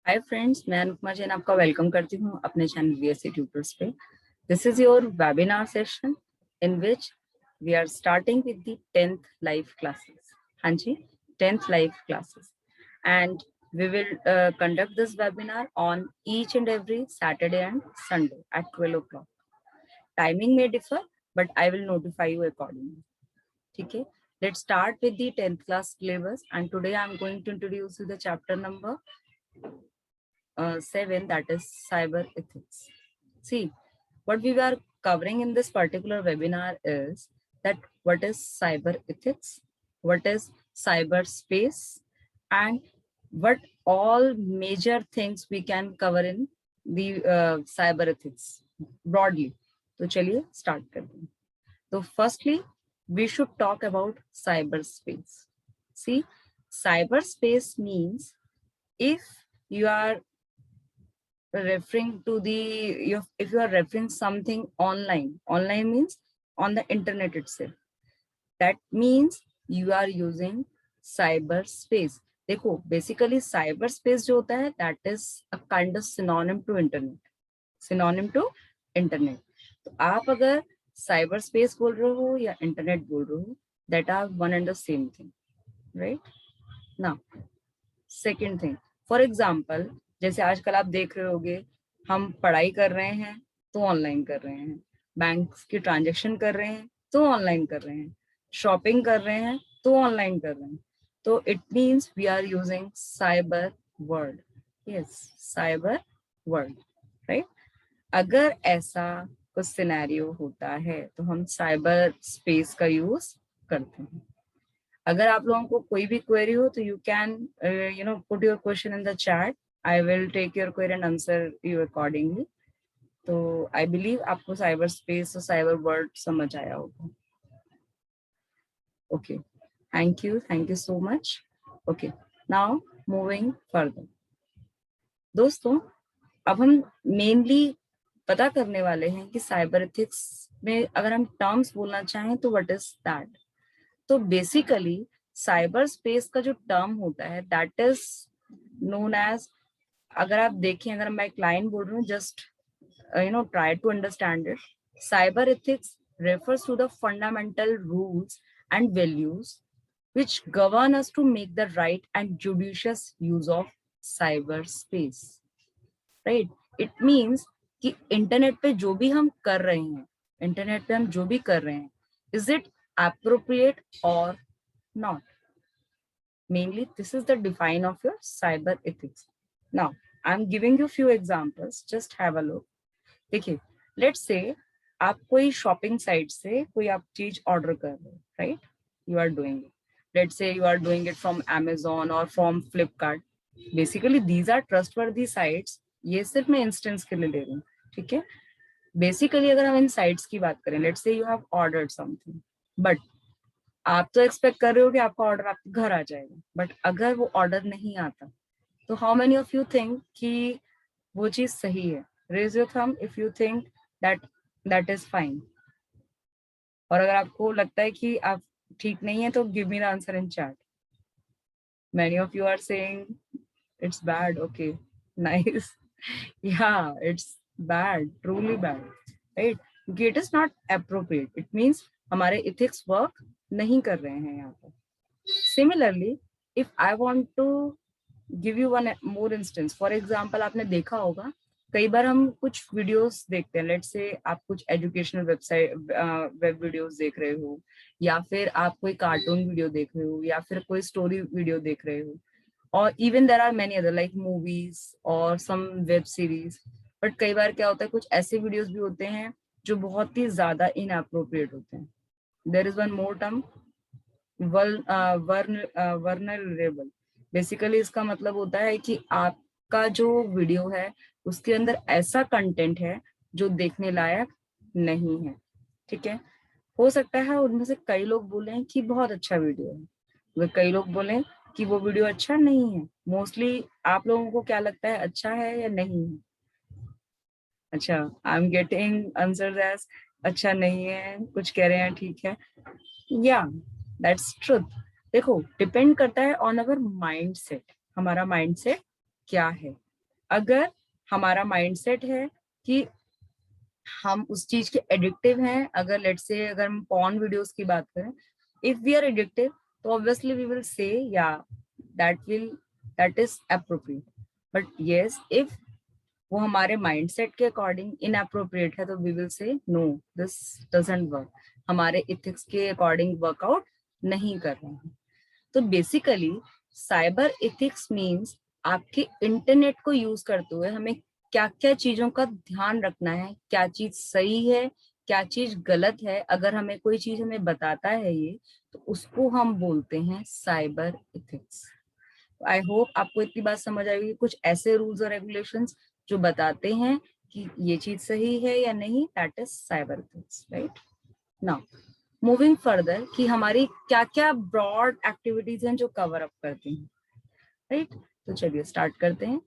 Hi friends, मैं अनुपमा जैन आपका welcome करती हूँ अपने चैनल VSC ट्यूटर्स पे। This is your webinar session in which we are starting with the 10th live classes. हाँ जी, 10th live classes and we will conduct this webinar on each and every Saturday and Sunday at 12 o'clock. Timing may differ, but I will notify you accordingly. ठीक है, let's start with the 10th class syllabus and today I'm going to introduce you the chapter number 7, that is cyber ethics. See, what we are covering in this particular webinar is that what is cyber ethics, what is cyberspace, and what all major things we can cover in the cyber ethics broadly. तो चलिए start करते हैं. So firstly, we should talk about cyberspace. See, cyberspace means if you are referring to if you are referring something online means on the internet itself, that means you are using cyberspace. देखो, basically cyberspace जो होता है that is a kind of synonym to internet. तो आप अगर cyberspace बोल रहे हो या internet बोल रहे हो, that are one and the same thing, right? Now, second thing, for example, जैसे आजकल आप देख रहे होगे, हम पढ़ाई कर रहे हैं तो ऑनलाइन कर रहे हैं, बैंक की ट्रांजैक्शन कर रहे हैं तो ऑनलाइन कर रहे हैं, शॉपिंग कर रहे हैं तो ऑनलाइन कर रहे हैं. तो it means we are using cyber world. Yes, cyber world, right. अगर ऐसा कुछ सिनेरियो होता है तो हम साइबर स्पेस का यूज करते हैं. अगर आप लोगों को कोई भी क्वेरी हो तो you can put your question in the chat. I will take your query and answer you accordingly. तो आई बिलीव आपको साइबर स्पेस और साइबर वर्ल्ड समझ आया होगा. Okay, thank you so much. Okay, now moving further. दोस्तों, अब हम mainly पता करने वाले हैं कि साइबर एथिक्स में अगर हम टर्म्स बोलना चाहें तो व्हाट इज दैट. तो बेसिकली साइबर स्पेस का जो टर्म होता है दैट इज नोन एज, अगर आप देखें, अगर मैं एक लाइन बोल रही हूँ, just try to understand it. Cyber ethics refers to the fundamental rules and values which govern us to make the right and judicious use of cyberspace, right? It means कि इंटरनेट पे जो भी हम कर रहे हैं, इंटरनेट पे हम जो भी कर रहे हैं, is it appropriate or not? Mainly, this is the define of your cyber ethics. Now, I'm giving you few examples. Just have a look. देखिए, let's say आप कोई शॉपिंग साइट से कोई आप चीज ऑर्डर कर रहे हो, right? You are doing it. Let's say you are doing it from Amazon और from Flipkart. Basically these are trustworthy sites. ये सिर्फ मैं इंस्टेंस के लिए ले रही हूँ, ठीक है? बेसिकली अगर हम इन साइट्स की बात करें, let's say you have ordered something, but आप तो एक्सपेक्ट कर रहे हो कि आपका ऑर्डर आपके घर आ जाएगा, बट अगर वो ऑर्डर नहीं आता तो how many of you think कि वो चीज सही है? Raise your thumb if you think that is fine. और अगर आपको लगता है कि आप ठीक नहीं है तो give me the answer in chat. Many of you are saying it's bad. Okay, nice. Yeah, it's bad, truly bad, right? क्योंकि it is not appropriate. It means हमारे इथिक्स वर्क नहीं कर रहे हैं यहाँ पर. Similarly, if I want to give you one more instance, for example, आपने देखा होगा कई बार हम कुछ वीडियोस देखते हैं. लेट्स से आप कुछ एजुकेशनल वेब वीडियोस देख रहे हो, या फिर आप कोई कार्टून वीडियो देख रहे हो, या फिर कोई स्टोरी वीडियो देख रहे हो, और even there are many other like movies और सम वेब सीरीज. बट कई बार क्या होता है, कुछ ऐसे वीडियोस भी होते हैं जो बहुत ही ज्यादा इनअप्रोप्रिएट होते हैं. There is one more term, vulnerable. Basically इसका मतलब होता है कि आपका जो वीडियो है उसके अंदर ऐसा कंटेंट है जो देखने लायक नहीं है, ठीक है? हो सकता है उनमें से कई लोग बोलें कि बहुत अच्छा वीडियो है, वे कई लोग बोलें कि वो वीडियो अच्छा नहीं है. मोस्टली आप लोगों को क्या लगता है, अच्छा है या नहीं है? अच्छा, I am getting answers as अच्छा नहीं है, कुछ कह रहे हैं ठीक है. या, दैट्स ट्रुथ. देखो, डिपेंड करता है ऑन अवर माइंडसेट. हमारा माइंडसेट क्या है, अगर हमारा माइंडसेट है कि हम उस चीज के एडिक्टिव हैं, अगर लेट्स से अगर हम पॉर्न वीडियोस की बात करें, इफ वी आर एडिक्टिव तो ऑब्वियसली वी विल से या that is appropriate, but yes if वो हमारे माइंडसेट के अकॉर्डिंग इनअप्रोप्रिएट है तो we will say no, this doesn't work, हमारे इथिक्स के अकॉर्डिंग वर्कआउट नहीं कर रहे हैं। तो बेसिकली साइबर इथिक्स मीन्स आपके इंटरनेट को यूज करते हुए हमें क्या क्या चीजों का ध्यान रखना है, क्या चीज सही है, क्या चीज गलत है। अगर हमें कोई चीज हमें बताता है ये, तो उसको हम बोलते हैं साइबर इथिक्स। आई होप आपको इतनी बात समझ आएगी, कुछ ऐसे रूल्स और रेगुलेशंस जो बताते हैं कि ये चीज सही है या नहीं, that is cyber ethics, right. Now moving further कि हमारी क्या क्या ब्रॉड एक्टिविटीज हैं जो कवर अप करती हैं, राइट। तो चलिए स्टार्ट करते हैं।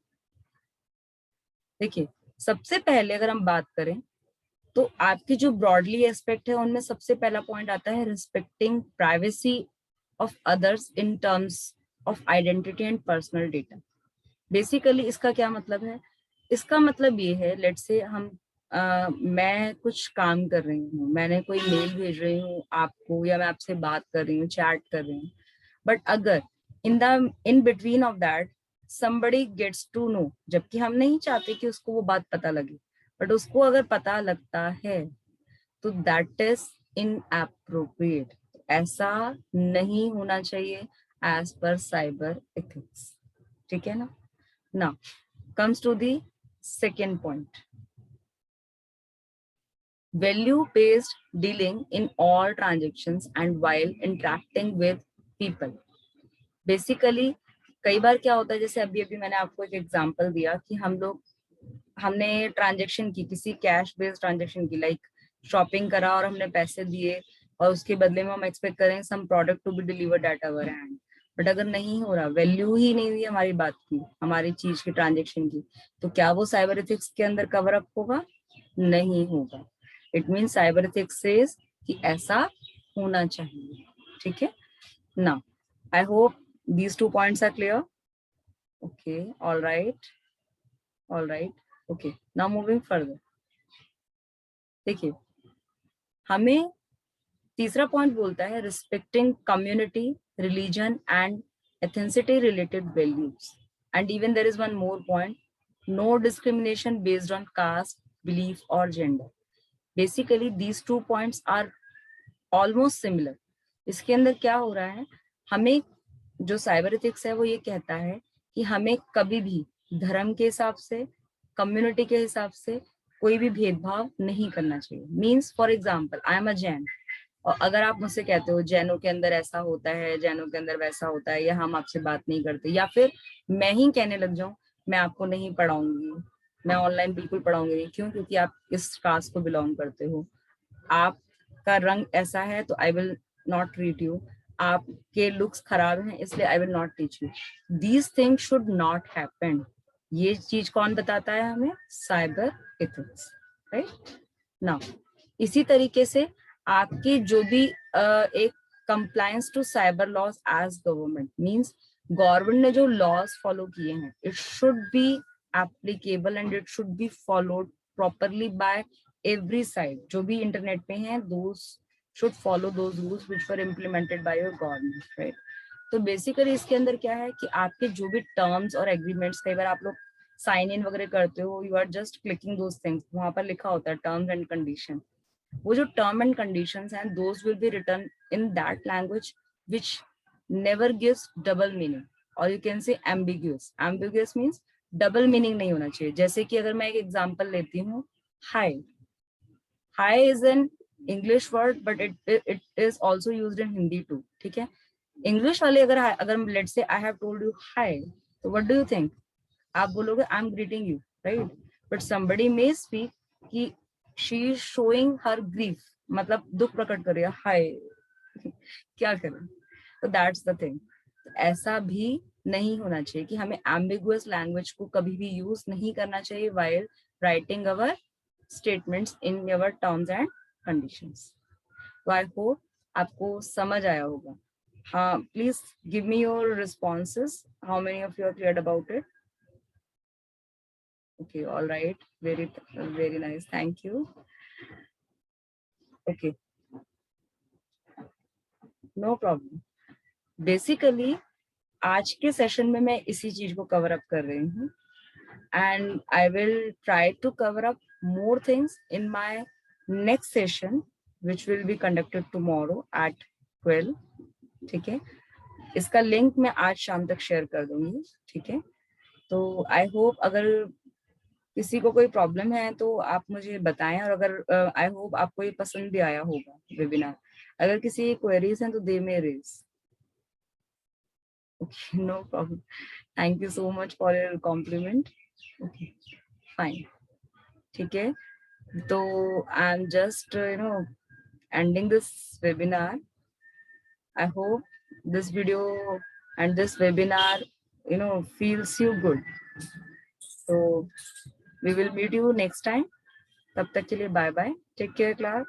देखिए, सबसे पहले अगर हम बात करें तो आपकी जो ब्रॉडली एस्पेक्ट है उनमें सबसे पहला पॉइंट आता है respecting privacy of others in terms of identity and personal data. Basically इसका क्या मतलब है? इसका मतलब ये है, लेट्स से हम मैं कुछ काम कर रही हूँ, मैंने कोई मेल भेज रही हूँ आपको, या मैं आपसे बात कर रही हूँ, चैट कर रही हूँ, बट अगर in between of that somebody gets to know, जबकि हम नहीं चाहते कि उसको वो बात पता लगे, बट उसको अगर पता लगता है तो दैट इज इनएप्रोप्रिएट, ऐसा नहीं होना चाहिए एज पर साइबर एथिक्स, ठीक है ना। Now comes to the second point, value based dealing in all transactions and while interacting with people। Basically कई बार क्या होता है, जैसे अभी अभी मैंने आपको एक एग्जांपल दिया कि हमने ट्रांजेक्शन की, किसी कैश बेस्ड ट्रांजेक्शन की, लाइक शॉपिंग करा और हमने पैसे दिए और उसके बदले में हम एक्सपेक्ट करें some product to be delivered at our hand, but अगर नहीं हो रहा, वैल्यू ही नहीं हुई हमारी बात की, हमारी चीज की, ट्रांजेक्शन की, तो क्या वो साइबर एथिक्स के अंदर कवर अप होगा? नहीं होगा। It mean cyber ethics says कि ऐसा होना चाहिए, ठीक है ना। I hope these 2 points are clear. Okay, all right, okay, now moving further। देखिए, हमें तीसरा पॉइंट बोलता है respecting community, religion and ethnicity related values, and even there is one more point, no discrimination based on caste, belief और gender. Basically these 2 points are almost similar. इसके अंदर क्या हो रहा है, हमें जो साइबर एथिक्स है वो ये कहता है कि हमें कभी भी धर्म के हिसाब से, कम्युनिटी के हिसाब से कोई भी भेदभाव नहीं करना चाहिए। Means for example I am a Jain, और अगर आप मुझसे कहते हो जैनों के अंदर ऐसा होता है, जैनों के अंदर वैसा होता है, या हम आपसे बात नहीं करते, या फिर मैं ही कहने लग जाऊं मैं आपको नहीं पढ़ाऊंगी, मैं ऑनलाइन बिल्कुल पढ़ाऊंगी नहीं, क्यों? क्योंकि आप इस कास्ट को बिलोंग करते हो, आपका रंग ऐसा है तो I will not treat you, आपके लुक्स खराब हैं इसलिए I will not teach you. These things should not happen. ये चीज कौन बताता है हमें? Cyber ethics, right. नाउ इसी तरीके से आपकी जो भी एक compliance to cyber laws as government, means government ने जो लॉज फॉलो किए हैं, it should be applicable and it should be followed properly by every side. जो भी इंटरनेट पे हैं, those should follow those rules which were implemented by your government, right. तो बेसिकली इसके अंदर क्या है कि आपके जो भी टर्म्स और एग्रीमेंट्स, कई बार आप लोग साइन इन वगैरह करते हो, you are just clicking those things, वहां पर लिखा होता है टर्म्स एंड कंडीशन। वो जो टर्म एंड कंडीशंस हैं, those will be written in that language which never gives double meaning, और you can say ambiguous. Ambiguous means double meaning नहीं होना चाहिए। जैसे कि अगर मैं एक एग्जांपल लेती हूँ, hi, hi is an English word but it is also used in Hindi too, ठीक है। इंग्लिश वाले अगर let's say I have told you hi, तो व्हाट डू यू थिंक? आप बोलोगे I am greeting you, right. But somebody may speak कि she is showing her grief, मतलब दुख प्रकट कर रही है, हाय क्या करें? तो दैट्स द थिंग। ऐसा भी नहीं होना चाहिए कि हमें एम्बिगुअस लैंग्वेज को कभी भी यूज नहीं करना चाहिए while writing our statements in our terms and conditions. तो आई होप आपको समझ आया होगा। हाँ, please give me your responses, how many of you are clear about it. Okay, all right. Very nice. Thank you. Okay, no problem. Basically, आज के session में मैं इसी चीज को कवर अप कर रही हूँ, and I will try to cover up more things in my next session, which will be conducted tomorrow at 12. ठीक है, इसका लिंक मैं आज शाम तक शेयर कर दूंगी. ठीक है, तो आई होप अगर किसी को कोई प्रॉब्लम है तो आप मुझे बताएं, और अगर आई होप आपको ये पसंद भी आया होगा वेबिनार. अगर किसी क्वेरीज हैं तो they may raise. Okay, no problem. Thank you so much for your compliment. Okay, fine. ठीक है, तो I am just ending this webinar. I hope this video and this webinar feels you good. So we will meet you next time. तब तक के लिए bye bye. Take care class.